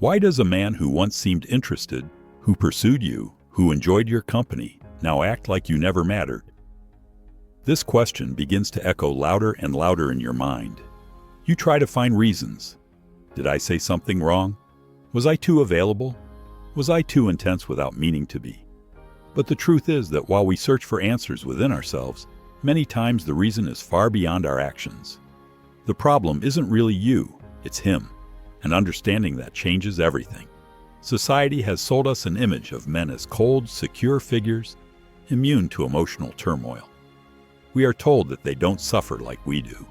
Why does a man who once seemed interested, who pursued you, who enjoyed your company, now act like you never mattered? This question begins to echo louder and louder in your mind. You try to find reasons. Did I say something wrong? Was I too available? Was I too intense without meaning to be? But the truth is that while we search for answers within ourselves, many times the reason is far beyond our actions. The problem isn't really you, it's him. And understanding that changes everything. Society has sold us an image of men as cold, secure figures, immune to emotional turmoil. We are told that they don't suffer like we do,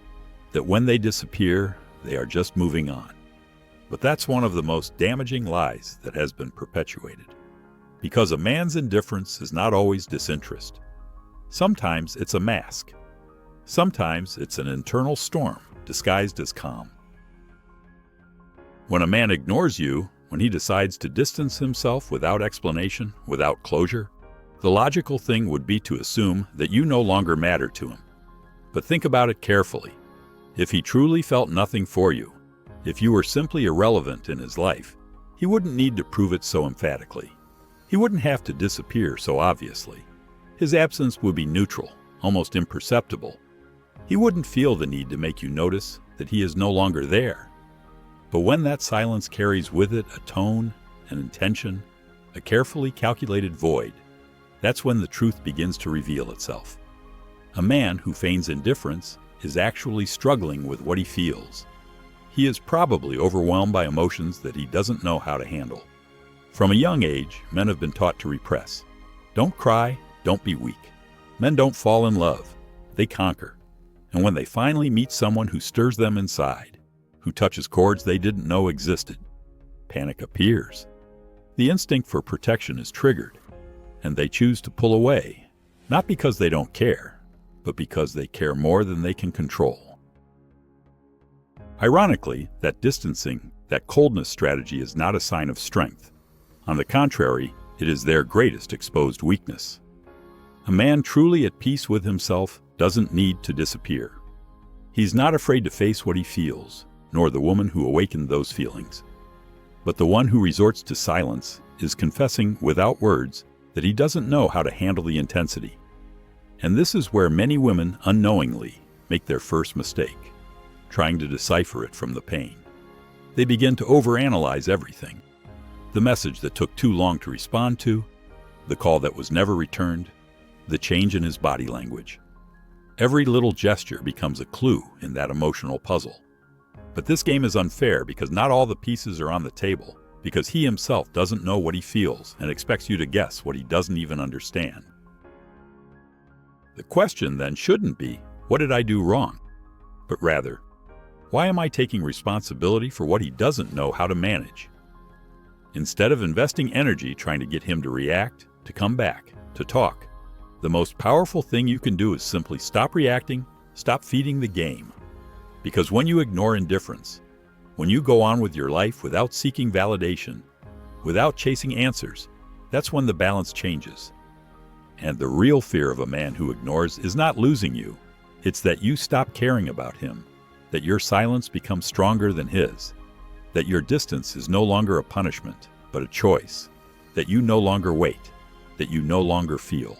that when they disappear, they are just moving on. But that's one of the most damaging lies that has been perpetuated. Because a man's indifference is not always disinterest. Sometimes it's a mask. Sometimes it's an internal storm disguised as calm. When a man ignores you, when he decides to distance himself without explanation, without closure, the logical thing would be to assume that you no longer matter to him. But think about it carefully. If he truly felt nothing for you, if you were simply irrelevant in his life, he wouldn't need to prove it so emphatically. He wouldn't have to disappear so obviously. His absence would be neutral, almost imperceptible. He wouldn't feel the need to make you notice that he is no longer there. But when that silence carries with it a tone, an intention, a carefully calculated void, that's when the truth begins to reveal itself. A man who feigns indifference is actually struggling with what he feels. He is probably overwhelmed by emotions that he doesn't know how to handle. From a young age, men have been taught to repress. Don't cry, don't be weak. Men don't fall in love, they conquer. And when they finally meet someone who stirs them inside, who touches chords they didn't know existed, panic appears. The instinct for protection is triggered, and they choose to pull away, not because they don't care, but because they care more than they can control. Ironically, that distancing, that coldness strategy is not a sign of strength. On the contrary, it is their greatest exposed weakness. A man truly at peace with himself doesn't need to disappear. He's not afraid to face what he feels, nor the woman who awakened those feelings. But the one who resorts to silence is confessing without words that he doesn't know how to handle the intensity. And this is where many women unknowingly make their first mistake, trying to decipher it from the pain. They begin to overanalyze everything. The message that took too long to respond to, the call that was never returned, the change in his body language. Every little gesture becomes a clue in that emotional puzzle. But this game is unfair because not all the pieces are on the table, because he himself doesn't know what he feels and expects you to guess what he doesn't even understand. The question then shouldn't be, what did I do wrong? But rather, why am I taking responsibility for what he doesn't know how to manage? Instead of investing energy trying to get him to react, to come back, to talk, the most powerful thing you can do is simply stop reacting, stop feeding the game. Because when you ignore indifference, when you go on with your life without seeking validation, without chasing answers, that's when the balance changes. And the real fear of a man who ignores is not losing you. It's that you stop caring about him, that your silence becomes stronger than his, that your distance is no longer a punishment, but a choice, that you no longer wait, that you no longer feel.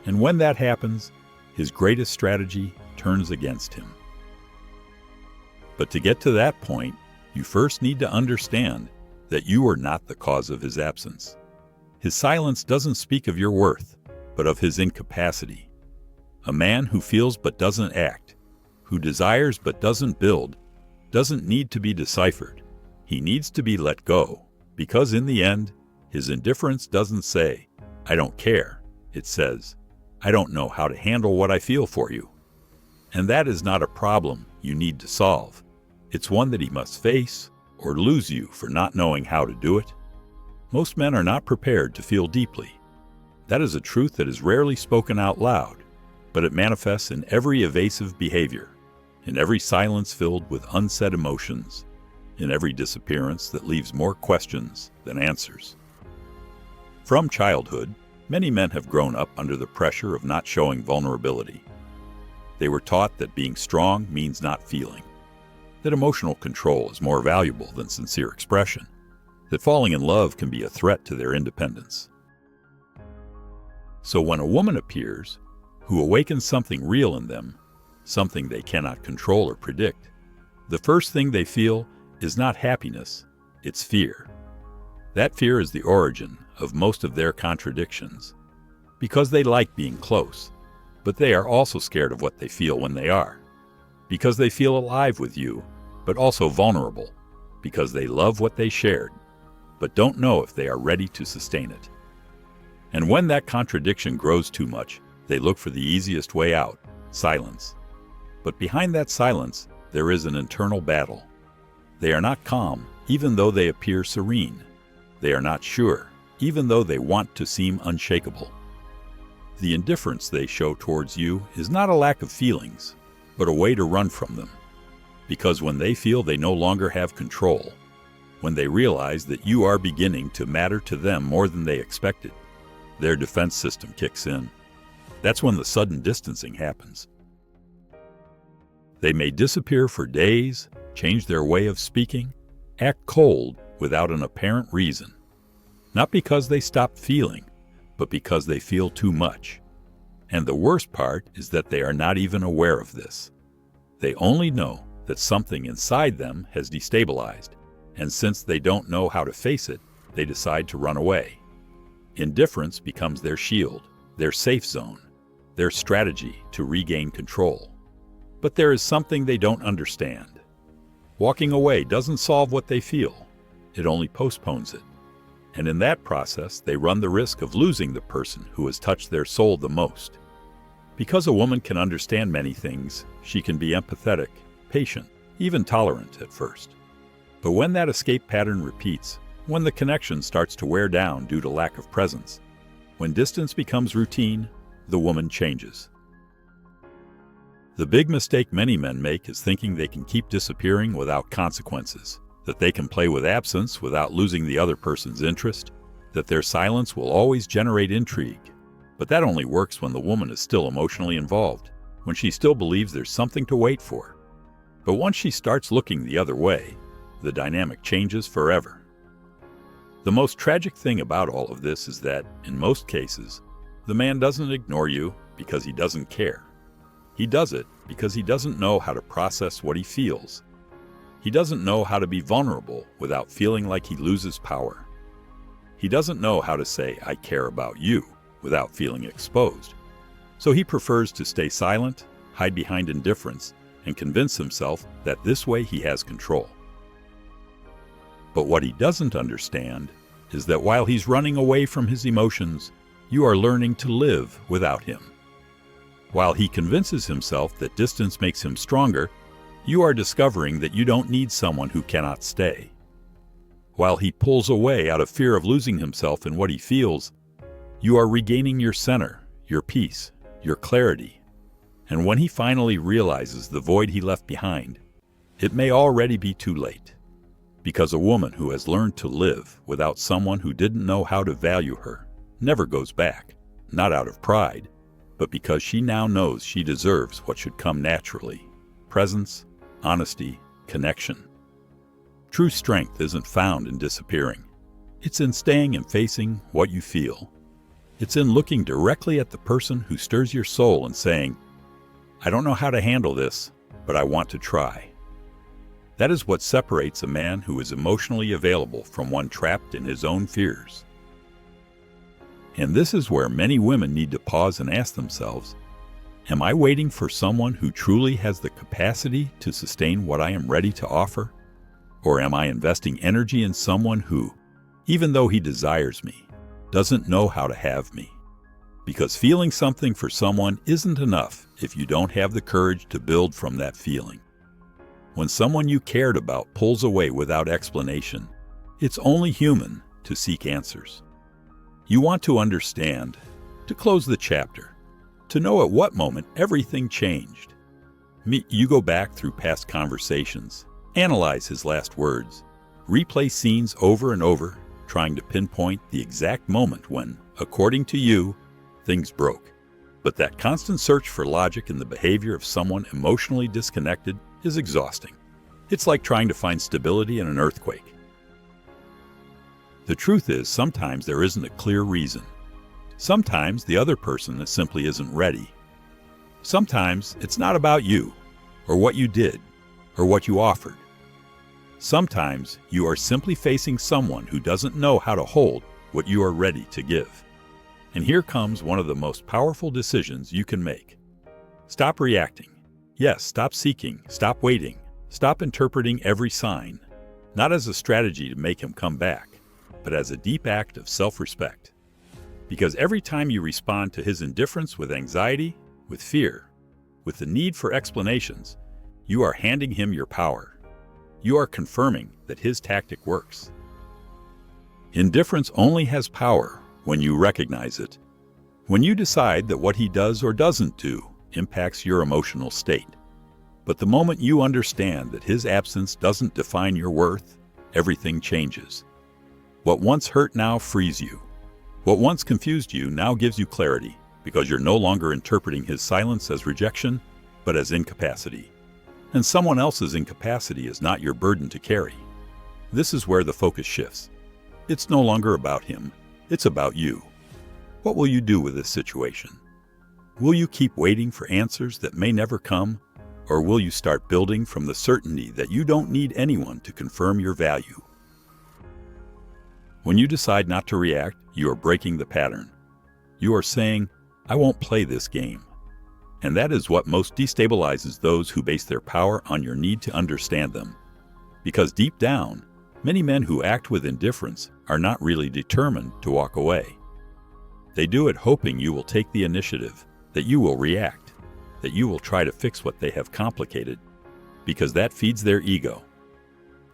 And when that happens, his greatest strategy turns against him. But to get to that point, you first need to understand that you are not the cause of his absence. His silence doesn't speak of your worth, but of his incapacity. A man who feels but doesn't act, who desires but doesn't build, doesn't need to be deciphered. He needs to be let go, because in the end, his indifference doesn't say, "I don't care." It says, "I don't know how to handle what I feel for you." And that is not a problem you need to solve. It's one that he must face, or lose you for not knowing how to do it. Most men are not prepared to feel deeply. That is a truth that is rarely spoken out loud, but it manifests in every evasive behavior, in every silence filled with unsaid emotions, in every disappearance that leaves more questions than answers. From childhood, many men have grown up under the pressure of not showing vulnerability. They were taught that being strong means not feeling, that emotional control is more valuable than sincere expression, that falling in love can be a threat to their independence. So when a woman appears who awakens something real in them, something they cannot control or predict, the first thing they feel is not happiness, it's fear. That fear is the origin of most of their contradictions, because they like being close, but they are also scared of what they feel when they are, because they feel alive with you, but also vulnerable, because they love what they shared, but don't know if they are ready to sustain it. And when that contradiction grows too much, they look for the easiest way out, silence. But behind that silence, there is an internal battle. They are not calm, even though they appear serene. They are not sure, even though they want to seem unshakable. The indifference they show towards you is not a lack of feelings, but a way to run from them. Because when they feel they no longer have control, when they realize that you are beginning to matter to them more than they expected, their defense system kicks in. That's when the sudden distancing happens. They may disappear for days, change their way of speaking, act cold without an apparent reason. Not because they stop feeling, but because they feel too much. And the worst part is that they are not even aware of this. They only know that something inside them has destabilized, and since they don't know how to face it, they decide to run away. Indifference becomes their shield, their safe zone, their strategy to regain control. But there is something they don't understand. Walking away doesn't solve what they feel. It only postpones it. And in that process, they run the risk of losing the person who has touched their soul the most. Because a woman can understand many things, she can be empathetic, patient, even tolerant at first. But when that escape pattern repeats, when the connection starts to wear down due to lack of presence, when distance becomes routine, the woman changes. The big mistake many men make is thinking they can keep disappearing without consequences, that they can play with absence without losing the other person's interest, that their silence will always generate intrigue. But that only works when the woman is still emotionally involved, when she still believes there's something to wait for. But once she starts looking the other way, the dynamic changes forever. The most tragic thing about all of this is that, in most cases, the man doesn't ignore you because he doesn't care. He does it because he doesn't know how to process what he feels. He doesn't know how to be vulnerable without feeling like he loses power. He doesn't know how to say, "I care about you," without feeling exposed. So he prefers to stay silent, hide behind indifference, and convince himself that this way he has control. But what he doesn't understand is that while he's running away from his emotions, you are learning to live without him. While he convinces himself that distance makes him stronger, you are discovering that you don't need someone who cannot stay. While he pulls away out of fear of losing himself in what he feels, you are regaining your center, your peace, your clarity. And when he finally realizes the void he left behind, it may already be too late. Because a woman who has learned to live without someone who didn't know how to value her never goes back, not out of pride, but because she now knows she deserves what should come naturally: presence, honesty, connection. True strength isn't found in disappearing. It's in staying and facing what you feel. It's in looking directly at the person who stirs your soul and saying, "I don't know how to handle this, but I want to try." That is what separates a man who is emotionally available from one trapped in his own fears. And this is where many women need to pause and ask themselves, am I waiting for someone who truly has the capacity to sustain what I am ready to offer? Or am I investing energy in someone who, even though he desires me, doesn't know how to have me? Because feeling something for someone isn't enough if you don't have the courage to build from that feeling. When someone you cared about pulls away without explanation, it's only human to seek answers. You want to understand, to close the chapter, to know at what moment everything changed. You go back through past conversations, analyze his last words, replay scenes over and over, trying to pinpoint the exact moment when, according to you, things broke. But that constant search for logic in the behavior of someone emotionally disconnected is exhausting. It's like trying to find stability in an earthquake. The truth is, sometimes there isn't a clear reason. Sometimes the other person simply isn't ready. Sometimes it's not about you, or what you did, or what you offered. Sometimes you are simply facing someone who doesn't know how to hold what you are ready to give. And here comes one of the most powerful decisions you can make. Stop reacting. Yes, stop seeking, stop waiting, stop interpreting every sign, not as a strategy to make him come back, but as a deep act of self-respect. Because every time you respond to his indifference with anxiety, with fear, with the need for explanations, you are handing him your power. You are confirming that his tactic works. Indifference only has power when you recognize it. When you decide that what he does or doesn't do impacts your emotional state. But the moment you understand that his absence doesn't define your worth, everything changes. What once hurt now frees you. What once confused you now gives you clarity, because you're no longer interpreting his silence as rejection, but as incapacity. And someone else's incapacity is not your burden to carry. This is where the focus shifts. It's no longer about him, it's about you. What will you do with this situation? Will you keep waiting for answers that may never come, or will you start building from the certainty that you don't need anyone to confirm your value? When you decide not to react, you are breaking the pattern. You are saying, I won't play this game. And that is what most destabilizes those who base their power on your need to understand them. Because deep down, many men who act with indifference are not really determined to walk away. They do it hoping you will take the initiative, that you will react, that you will try to fix what they have complicated, because that feeds their ego.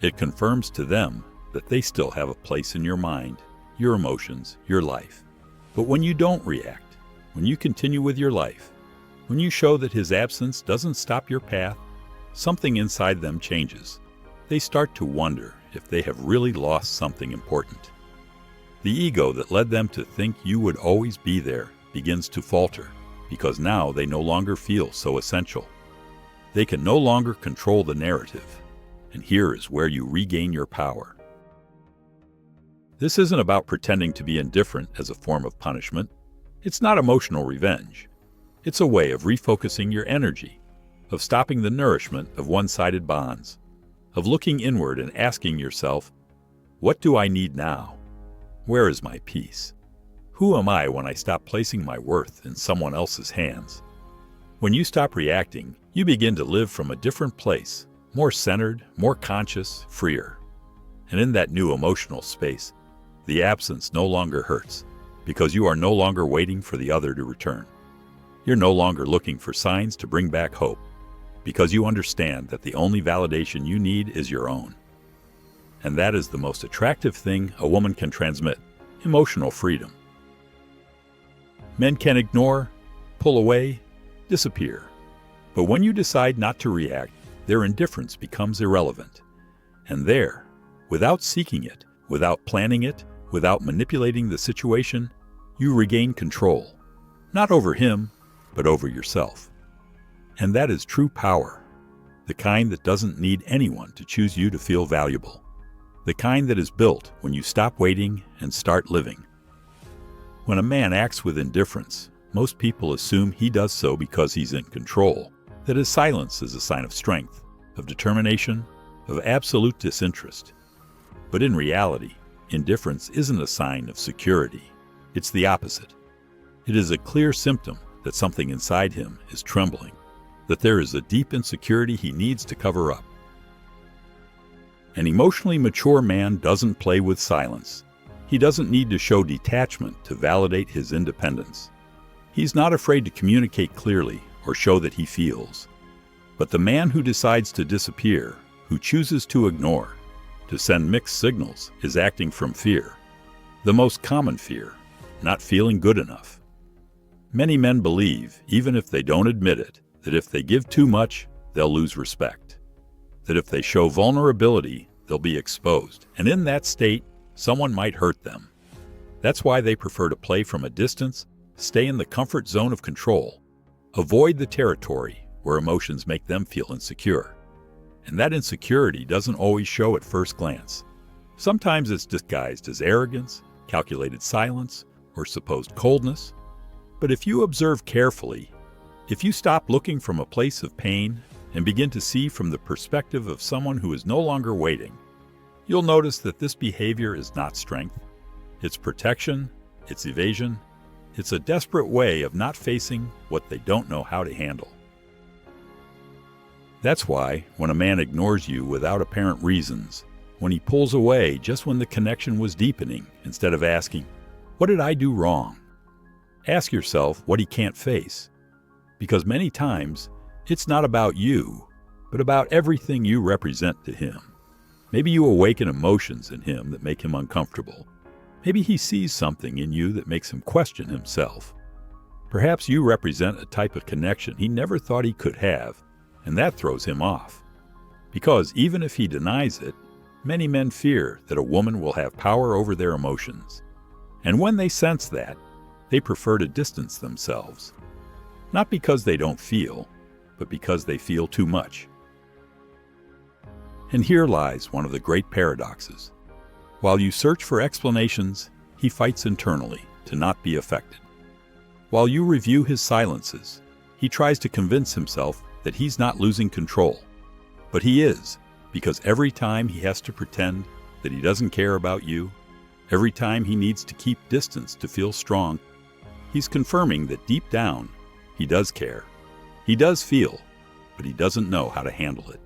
It confirms to them that they still have a place in your mind, your emotions, your life. But when you don't react, when you continue with your life, when you show that his absence doesn't stop your path, something inside them changes. They start to wonder if they have really lost something important. The ego that led them to think you would always be there begins to falter, because now they no longer feel so essential. They can no longer control the narrative, and here is where you regain your power. This isn't about pretending to be indifferent as a form of punishment. It's not emotional revenge. It's a way of refocusing your energy, of stopping the nourishment of one-sided bonds, of looking inward and asking yourself, what do I need now? Where is my peace? Who am I when I stop placing my worth in someone else's hands? When you stop reacting, you begin to live from a different place, more centered, more conscious, freer. And in that new emotional space, the absence no longer hurts, because you are no longer waiting for the other to return. You're no longer looking for signs to bring back hope, because you understand that the only validation you need is your own. And that is the most attractive thing a woman can transmit: emotional freedom. Men can ignore, pull away, disappear. But when you decide not to react, their indifference becomes irrelevant. And there, without seeking it, without planning it, without manipulating the situation, you regain control, not over him, but over yourself. And that is true power, the kind that doesn't need anyone to choose you to feel valuable, the kind that is built when you stop waiting and start living. When a man acts with indifference, most people assume he does so because he's in control, that his silence is a sign of strength, of determination, of absolute disinterest. But in reality, indifference isn't a sign of security. It's the opposite. It is a clear symptom that something inside him is trembling, that there is a deep insecurity he needs to cover up. An emotionally mature man doesn't play with silence. He doesn't need to show detachment to validate his independence. He's not afraid to communicate clearly or show that he feels. But the man who decides to disappear, who chooses to ignore, to send mixed signals, is acting from fear. The most common fear, not feeling good enough. Many men believe, even if they don't admit it, that if they give too much, they'll lose respect. That if they show vulnerability, they'll be exposed. And in that state, someone might hurt them. That's why they prefer to play from a distance, stay in the comfort zone of control, avoid the territory where emotions make them feel insecure. And that insecurity doesn't always show at first glance. Sometimes it's disguised as arrogance, calculated silence, or supposed coldness. But if you observe carefully, if you stop looking from a place of pain and begin to see from the perspective of someone who is no longer waiting, you'll notice that this behavior is not strength. It's protection, it's evasion, it's a desperate way of not facing what they don't know how to handle. That's why, when a man ignores you without apparent reasons, when he pulls away just when the connection was deepening, instead of asking, "What did I do wrong?" Ask yourself what he can't face. Because many times, it's not about you, but about everything you represent to him. Maybe you awaken emotions in him that make him uncomfortable. Maybe he sees something in you that makes him question himself. Perhaps you represent a type of connection he never thought he could have, and that throws him off. Because even if he denies it, many men fear that a woman will have power over their emotions. And when they sense that, they prefer to distance themselves. Not because they don't feel, but because they feel too much. And here lies one of the great paradoxes. While you search for explanations, he fights internally to not be affected. While you review his silences, he tries to convince himself that he's not losing control. But he is, because every time he has to pretend that he doesn't care about you, every time he needs to keep distance to feel strong, he's confirming that deep down, he does care. He does feel, but he doesn't know how to handle it.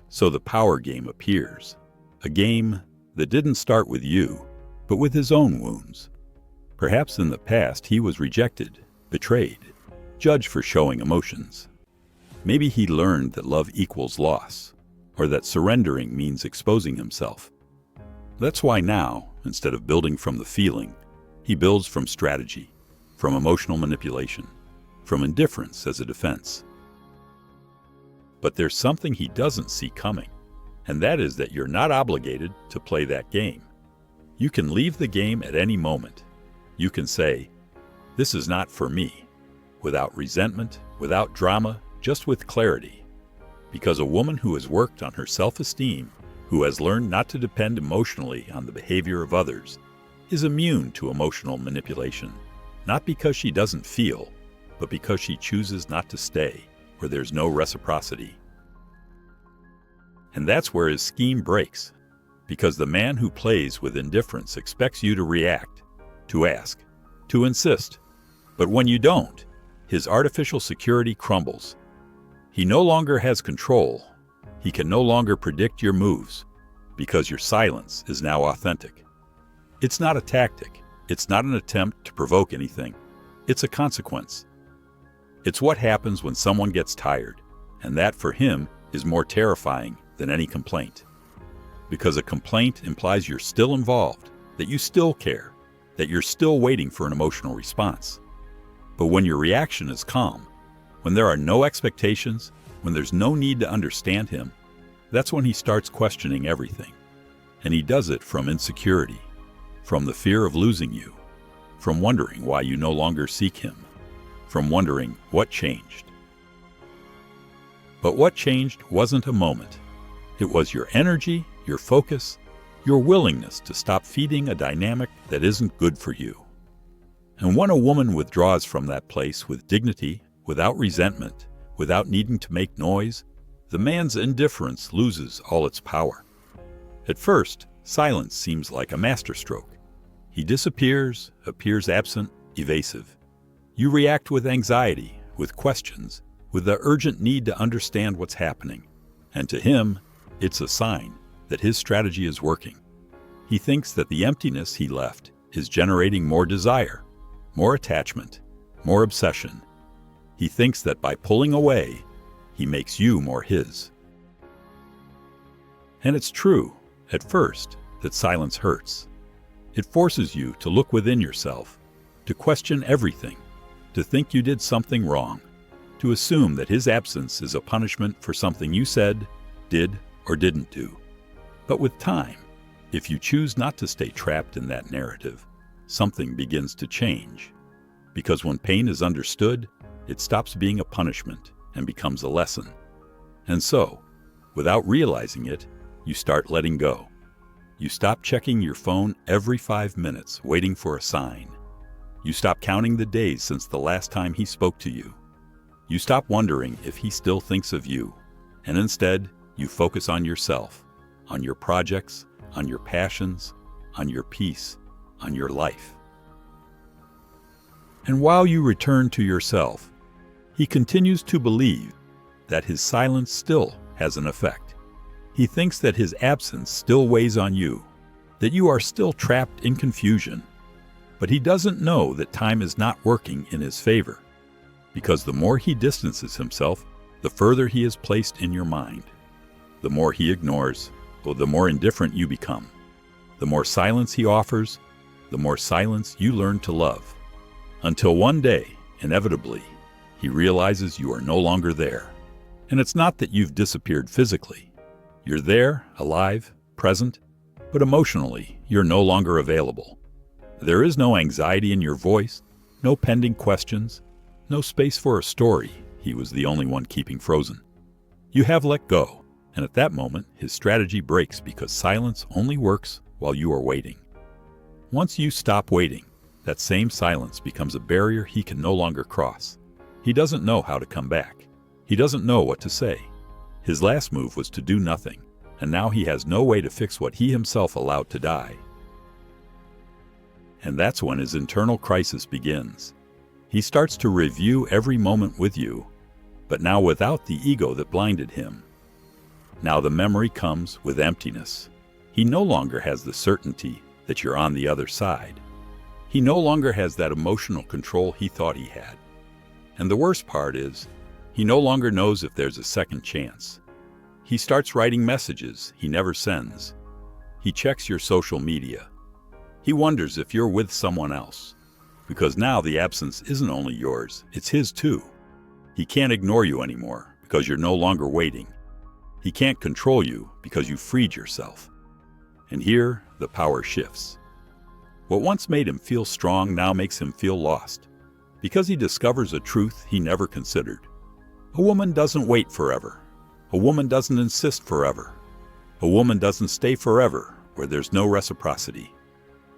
So the power game appears, a game that didn't start with you, but with his own wounds. Perhaps in the past he was rejected, betrayed, judged for showing emotions. Maybe he learned that love equals loss, or that surrendering means exposing himself. That's why now, instead of building from the feeling, he builds from strategy, from emotional manipulation, from indifference as a defense. But there's something he doesn't see coming, and that is that you're not obligated to play that game. You can leave the game at any moment. You can say, "This is not for me," without resentment, without drama, just with clarity. Because a woman who has worked on her self-esteem, who has learned not to depend emotionally on the behavior of others, is immune to emotional manipulation, not because she doesn't feel, but because she chooses not to stay where there's no reciprocity. And that's where his scheme breaks, because the man who plays with indifference expects you to react, to ask, to insist. But when you don't, his artificial security crumbles. He no longer has control. He can no longer predict your moves, because your silence is now authentic. It's not a tactic. It's not an attempt to provoke anything. It's a consequence. It's what happens when someone gets tired, and that for him is more terrifying than any complaint. Because a complaint implies you're still involved, that you still care, that you're still waiting for an emotional response. But when your reaction is calm, when there are no expectations, when there's no need to understand him, that's when he starts questioning everything. And he does it from insecurity, from the fear of losing you, from wondering why you no longer seek him, from wondering what changed. But what changed wasn't a moment. It was your energy, your focus, your willingness to stop feeding a dynamic that isn't good for you. And when a woman withdraws from that place with dignity, without resentment, without needing to make noise, the man's indifference loses all its power. At first, silence seems like a masterstroke. He disappears, appears absent, evasive. You react with anxiety, with questions, with the urgent need to understand what's happening. And to him, it's a sign that his strategy is working. He thinks that the emptiness he left is generating more desire, more attachment, more obsession. He thinks that by pulling away, he makes you more his. And it's true, at first, that silence hurts. It forces you to look within yourself, to question everything, to think you did something wrong, to assume that his absence is a punishment for something you said, did, or didn't do. But with time, if you choose not to stay trapped in that narrative, something begins to change. Because when pain is understood, it stops being a punishment and becomes a lesson. And so, without realizing it, you start letting go. You stop checking your phone every 5 minutes, waiting for a sign. You stop counting the days since the last time he spoke to you. You stop wondering if he still thinks of you, and instead, you focus on yourself, on your projects, on your passions, on your peace, on your life. And while you return to yourself, he continues to believe that his silence still has an effect. He thinks that his absence still weighs on you, that you are still trapped in confusion. But he doesn't know that time is not working in his favor, because the more he distances himself, the further he is placed in your mind. The more he ignores, the more indifferent you become. The more silence he offers, the more silence you learn to love. Until one day, inevitably, he realizes you are no longer there. And it's not that you've disappeared physically. You're there, alive, present, but emotionally, you're no longer available. There is no anxiety in your voice, no pending questions, no space for a story he was the only one keeping frozen. You have let go, and at that moment, his strategy breaks because silence only works while you are waiting. Once you stop waiting, that same silence becomes a barrier he can no longer cross. He doesn't know how to come back. He doesn't know what to say. His last move was to do nothing, and now he has no way to fix what he himself allowed to die. And that's when his internal crisis begins. He starts to review every moment with you, but now without the ego that blinded him. Now the memory comes with emptiness. He no longer has the certainty that you're on the other side. He no longer has that emotional control he thought he had. And the worst part is, he no longer knows if there's a second chance. He starts writing messages he never sends. He checks your social media. He wonders if you're with someone else, because now the absence isn't only yours, it's his too. He can't ignore you anymore because you're no longer waiting. He can't control you because you freed yourself. And here, the power shifts. What once made him feel strong now makes him feel lost, because he discovers a truth he never considered. A woman doesn't wait forever. A woman doesn't insist forever. A woman doesn't stay forever where there's no reciprocity.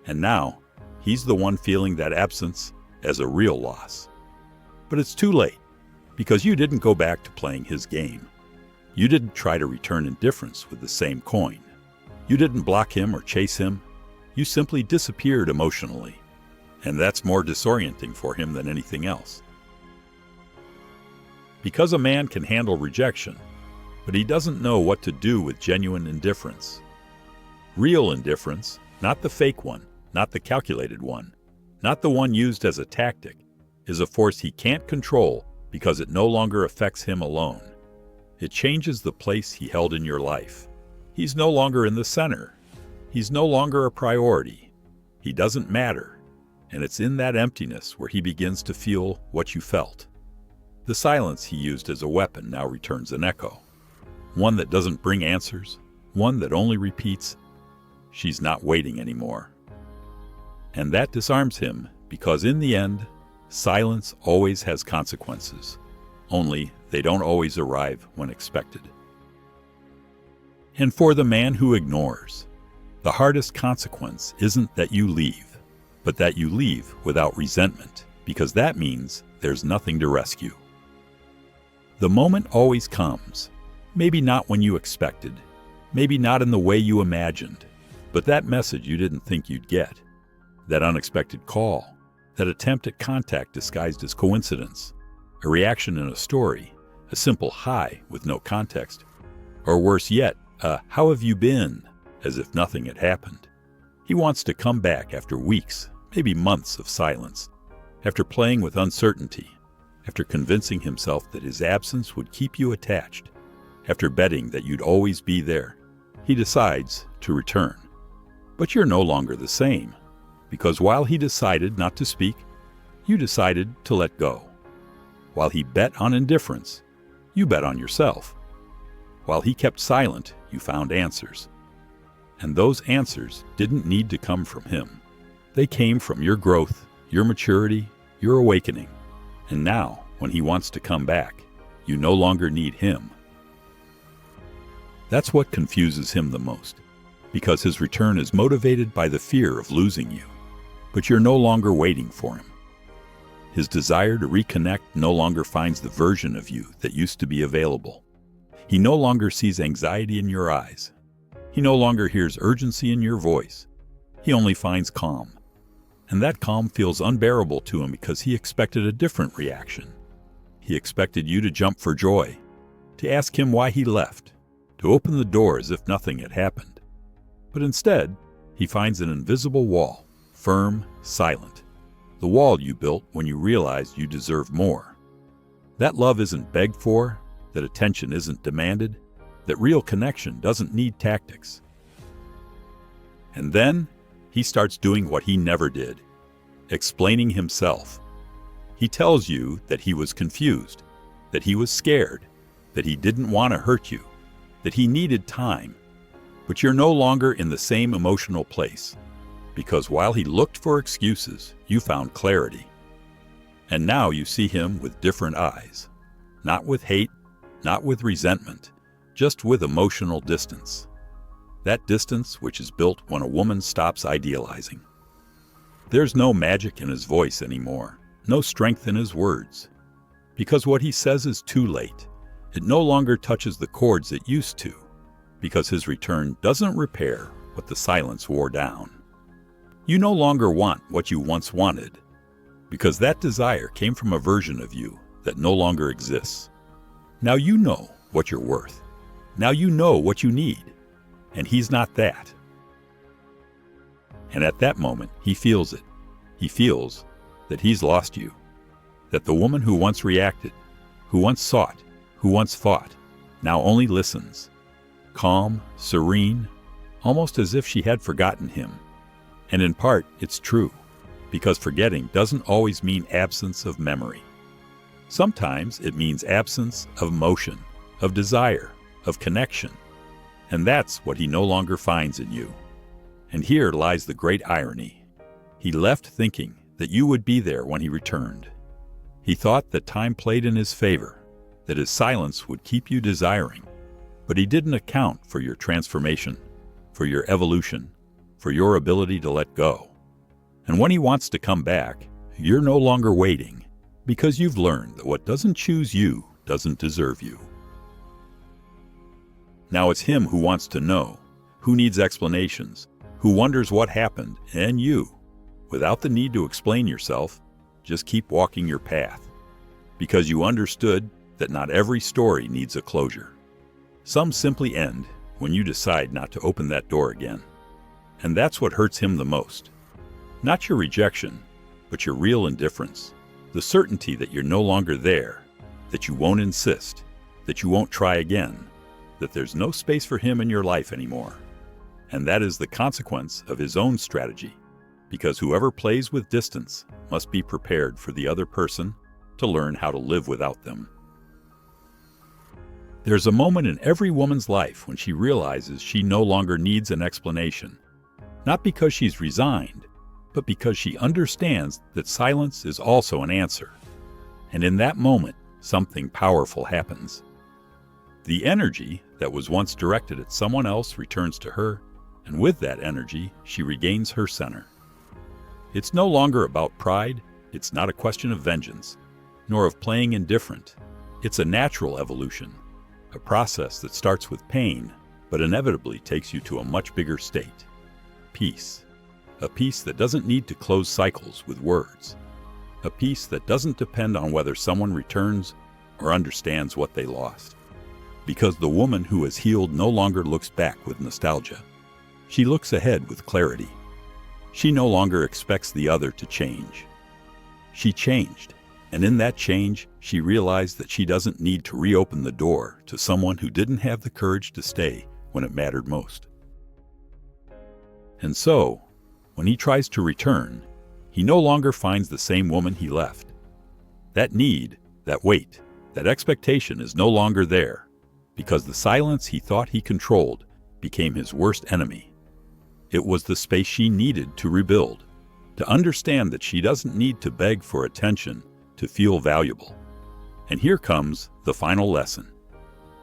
And now, he's the one feeling that absence as a real loss. But it's too late, because you didn't go back to playing his game. You didn't try to return indifference with the same coin. You didn't block him or chase him. You simply disappeared emotionally. And that's more disorienting for him than anything else. Because a man can handle rejection, but he doesn't know what to do with genuine indifference. Real indifference, not the fake one, not the calculated one, not the one used as a tactic, is a force he can't control because it no longer affects him alone. It changes the place he held in your life. He's no longer in the center. He's no longer a priority. He doesn't matter. And it's in that emptiness where he begins to feel what you felt. The silence he used as a weapon now returns an echo. One that doesn't bring answers. One that only repeats, "She's not waiting anymore." And that disarms him because in the end, silence always has consequences. Only they don't always arrive when expected. And for the man who ignores, the hardest consequence isn't that you leave, but that you leave without resentment, because that means there's nothing to rescue. The moment always comes, maybe not when you expected, maybe not in the way you imagined, but that message you didn't think you'd get, that unexpected call, that attempt at contact disguised as coincidence, a reaction in a story, a simple hi with no context, or worse yet, a "how have you been?" as if nothing had happened. He wants to come back after weeks, maybe months of silence, after playing with uncertainty, after convincing himself that his absence would keep you attached, after betting that you'd always be there. He decides to return. But you're no longer the same, because while he decided not to speak, you decided to let go. While he bet on indifference, you bet on yourself. While he kept silent, you found answers. And those answers didn't need to come from him. They came from your growth, your maturity, your awakening. And now, when he wants to come back, you no longer need him. That's what confuses him the most. because his return is motivated by the fear of losing you. But you're no longer waiting for him. His desire to reconnect no longer finds the version of you that used to be available. He no longer sees anxiety in your eyes. He no longer hears urgency in your voice. He only finds calm. And that calm feels unbearable to him because he expected a different reaction. He expected you to jump for joy, to ask him why he left, to open the door as if nothing had happened. But instead, he finds an invisible wall, firm, silent. The wall you built when you realized you deserve more. That love isn't begged for, that attention isn't demanded, that real connection doesn't need tactics. And then, he starts doing what he never did, explaining himself. He tells you that he was confused, that he was scared, that he didn't want to hurt you, that he needed time. But you're no longer in the same emotional place, because while he looked for excuses, you found clarity. And now you see him with different eyes, not with hate, not with resentment, just with emotional distance. That distance which is built when a woman stops idealizing. There's no magic in his voice anymore, no strength in his words, because what he says is too late. It no longer touches the chords it used to, because his return doesn't repair what the silence wore down. You no longer want what you once wanted, because that desire came from a version of you that no longer exists. Now you know what you're worth. Now you know what you need, and he's not that. And at that moment, he feels it. He feels that he's lost you, that the woman who once reacted, who once sought, who once fought, now only listens, calm, serene, almost as if she had forgotten him. And in part, it's true, because forgetting doesn't always mean absence of memory. Sometimes it means absence of emotion, of desire, of connection. And that's what he no longer finds in you. And here lies the great irony. He left thinking that you would be there when he returned. He thought that time played in his favor, that his silence would keep you desiring. But he didn't account for your transformation, for your evolution, for your ability to let go. And when he wants to come back, you're no longer waiting, because you've learned that what doesn't choose you doesn't deserve you. Now it's him who wants to know, who needs explanations, who wonders what happened, and you, without the need to explain yourself, just keep walking your path, because you understood that not every story needs a closure. Some simply end when you decide not to open that door again. And that's what hurts him the most. Not your rejection, but your real indifference. The certainty that you're no longer there, that you won't insist, that you won't try again, that there's no space for him in your life anymore. And that is the consequence of his own strategy, because whoever plays with distance must be prepared for the other person to learn how to live without them. There's a moment in every woman's life when she realizes she no longer needs an explanation, not because she's resigned, but because she understands that silence is also an answer. And in that moment, something powerful happens. The energy that was once directed at someone else returns to her, and with that energy, she regains her center. It's no longer about pride, it's not a question of vengeance, nor of playing indifferent. It's a natural evolution, a process that starts with pain, but inevitably takes you to a much bigger state. Peace. A peace that doesn't need to close cycles with words. A peace that doesn't depend on whether someone returns or understands what they lost. Because the woman who has healed no longer looks back with nostalgia. She looks ahead with clarity. She no longer expects the other to change. She changed, and in that change, she realized that she doesn't need to reopen the door to someone who didn't have the courage to stay when it mattered most. And so, when he tries to return, he no longer finds the same woman he left. That need, that weight, that expectation is no longer there, because the silence he thought he controlled became his worst enemy. It was the space she needed to rebuild, to understand that she doesn't need to beg for attention to feel valuable. And here comes the final lesson.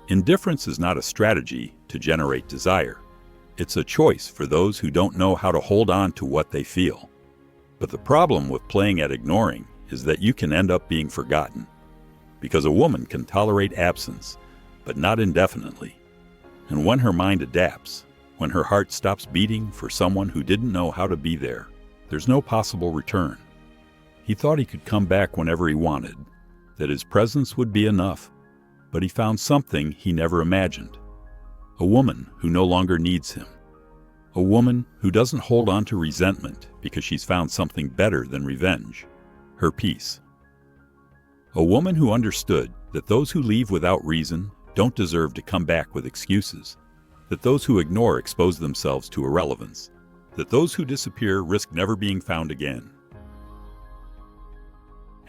Indifference is not a strategy to generate desire. It's a choice for those who don't know how to hold on to what they feel. But the problem with playing at ignoring is that you can end up being forgotten. Because a woman can tolerate absence, but not indefinitely. And when her mind adapts, when her heart stops beating for someone who didn't know how to be there, there's no possible return. He thought he could come back whenever he wanted, that his presence would be enough, but he found something he never imagined. A woman who no longer needs him. A woman who doesn't hold on to resentment because she's found something better than revenge, her peace. A woman who understood that those who leave without reason don't deserve to come back with excuses, that those who ignore expose themselves to irrelevance, that those who disappear risk never being found again.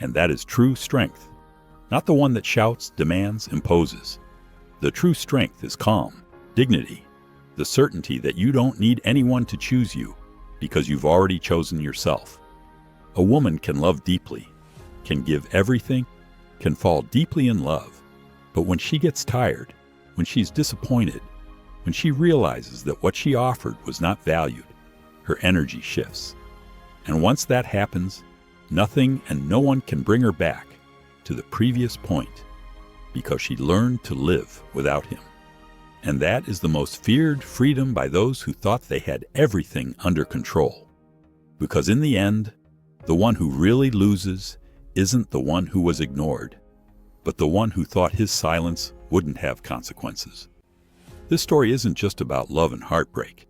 And that is true strength, not the one that shouts, demands, imposes. The true strength is calm, dignity, the certainty that you don't need anyone to choose you because you've already chosen yourself. A woman can love deeply, can give everything, can fall deeply in love, but when she gets tired, when she's disappointed, when she realizes that what she offered was not valued, her energy shifts. And once that happens, nothing and no one can bring her back to the previous point because she learned to live without him. And that is the most feared freedom by those who thought they had everything under control. Because in the end, the one who really loses isn't the one who was ignored, but the one who thought his silence wouldn't have consequences. This story isn't just about love and heartbreak.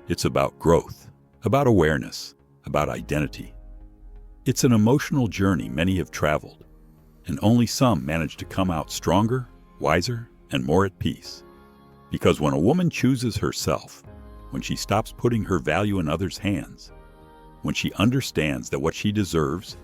It's about growth, about awareness, about identity. It's an emotional journey many have traveled, and only some manage to come out stronger, wiser, and more at peace. Because when a woman chooses herself, when she stops putting her value in others' hands, when she understands that what she deserves